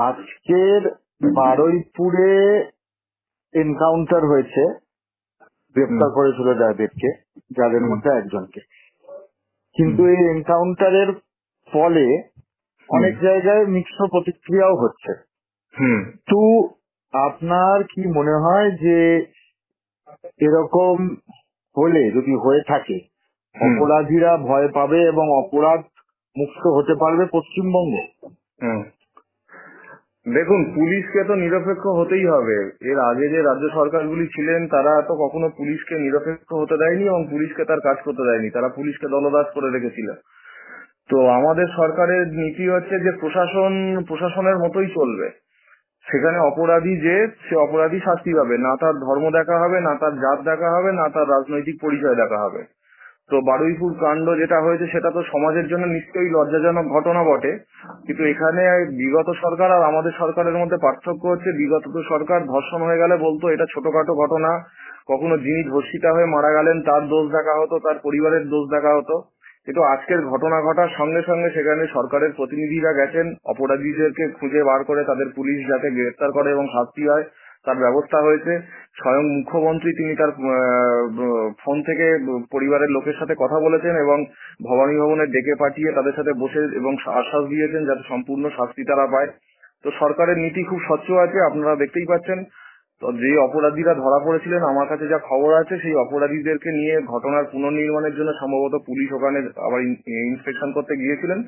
আজকের বারুইপুরে এনকাউন্টার হয়েছে, গ্রেপ্তার করেছিল যাদের মধ্যে একজনকে। কিন্তু এই এনকাউন্টারের ফলে অনেক জায়গায় মিশ্র প্রতিক্রিয়াও হচ্ছে। তো আপনার কি মনে হয় যে এরকম হলে, যদি হয়ে থাকে, অপরাধীরা ভয় পাবে এবং অপরাধ মুক্ত হতে পারবে পশ্চিমবঙ্গে? দেখুন, পুলিশকে তো নিরপেক্ষ হতেই হবে। এর আগে যে রাজ্য সরকারগুলি ছিলেন তারা তো কখনো পুলিশকে নিরপেক্ষ হতে দেয়নি এবং পুলিশকে তার কাজ করতে দেয়নি, তারা পুলিশকে দলদাস করে রেখেছিল। তো আমাদের সরকারের নীতি হচ্ছে যে প্রশাসনের মতোই চলবে। সেখানে অপরাধী সে অপরাধী শাস্তি পাবে, না তার ধর্ম দেখা হবে, না তার জাত দেখা হবে, না তার রাজনৈতিক পরিচয় দেখা হবে। তো বারুইপুর কাণ্ড যেটা হয়েছে সেটা তো সমাজের জন্য নিশ্চয়ই লজ্জাজনক ঘটনা বটে, কিন্তু এখানে বিগত সরকার আর আমাদের সরকারের মধ্যে পার্থক্য হচ্ছে, বিগত সরকার ধর্ষণ হয়ে গেলে বলতো এটা ছোটখাটো ঘটনা, কখনো যিনি ধর্ষিতা হয়ে মারা গেলেন তার দোষ দেখা হতো, তার পরিবারের দোষ দেখা হতো। কিন্তু আজকের ঘটনা ঘটার সঙ্গে সঙ্গে সেখানে সরকারের প্রতিনিধিরা গেছেন, অপরাধীদেরকে খুঁজে বার করে তাদের পুলিশ যাতে গ্রেফতার করে এবং শাস্তি হয় তার ব্যবস্থা হয়েছে। স্বয়ং মুখ্যমন্ত্রী তিনি তার ফোন থেকে পরিবারের লোকের সাথে কথা বলেছেন এবং ভবানী ভবনে ডেকে পাঠিয়ে তাদের সাথে বসে এবং আশ্বাস দিয়েছেন যাতে সম্পূর্ণ শাস্তি তারা পায়। তো সরকারের নীতি খুব স্বচ্ছ আছে, আপনারা দেখতেই পাচ্ছেন। তো যে অপরাধীরা ধরা পড়েছিলেন, আমার কাছে যা খবর আছে, সেই অপরাধীদেরকে নিয়ে ঘটনার পুনর্নির্মাণের জন্য সম্ভবত পুলিশ ওখানে আবার ইন্সপেকশন করতে গিয়েছিলেন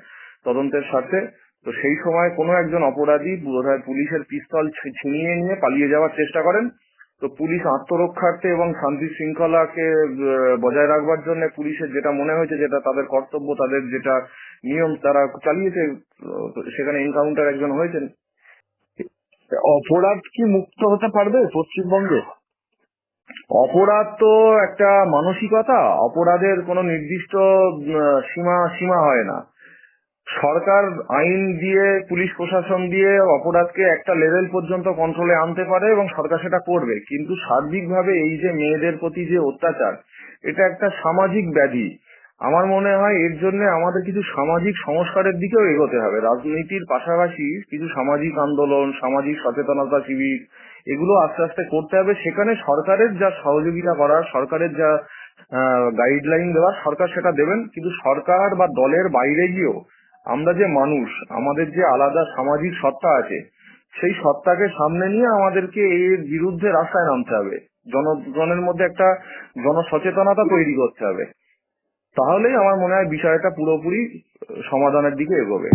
তদন্তের স্বার্থে। তো সেই সময় কোনো একজন অপরাধী বোধহয় পুলিশের পিস্তল ছিনিয়ে নিয়ে পালিয়ে যাওয়ার চেষ্টা করেন। তো পুলিশ আত্মরক্ষার্থে এবং শান্তি শৃঙ্খলাকে বজায় রাখবার জন্য পুলিশের যেটা মনে হয়েছে, যেটা তাদের কর্তব্য, তাদের যেটা নিয়ম, তারা চালিয়েছে। সেখানে এনকাউন্টার একজন হয়েছেন। অপরাধ কি মুক্ত হতে পারবে পশ্চিমবঙ্গে? অপরাধ তো একটা মানসিকতা, অপরাধের কোনো নির্দিষ্ট সীমা হয় না। সরকার আইন দিয়ে, পুলিশ প্রশাসন দিয়ে অপরাধকে একটা লেভেল পর্যন্ত কন্ট্রোলে আনতে পারে এবং সরকার সেটা করবে, কিন্তু সার্বিকভাবে এই যে মেয়েদের প্রতি যে অত্যাচার, এটা একটা সামাজিক ব্যাধি। আমার মনে হয় এর জন্য আমাদের কিছু সামাজিক সংস্কারের দিকেও এগোতে হবে। রাজনীতির পাশাপাশি কিছু সামাজিক আন্দোলন, সামাজিক সচেতনতা শিবির, এগুলো আস্তে আস্তে করতে হবে। সেখানে সরকারের যা সহযোগিতা করার, সরকারের যা গাইডলাইন দেওয়ার, সরকার সেটা দেবেন। কিন্তু সরকার বা দলের বাইরে গিয়েও আমরা যে মানুষ, আমাদের যে আলাদা সামাজিক সত্তা আছে, সেই সত্তাকে সামনে নিয়ে আমাদেরকে এর বিরুদ্ধে রাস্তায় নামতে হবে। জনগণের মধ্যে একটা জনসচেতনতা তৈরি করতে হবে। তাহলেই আমার মনে হয় বিষয়টা পুরোপুরি সমাধানের দিকে এগোবে।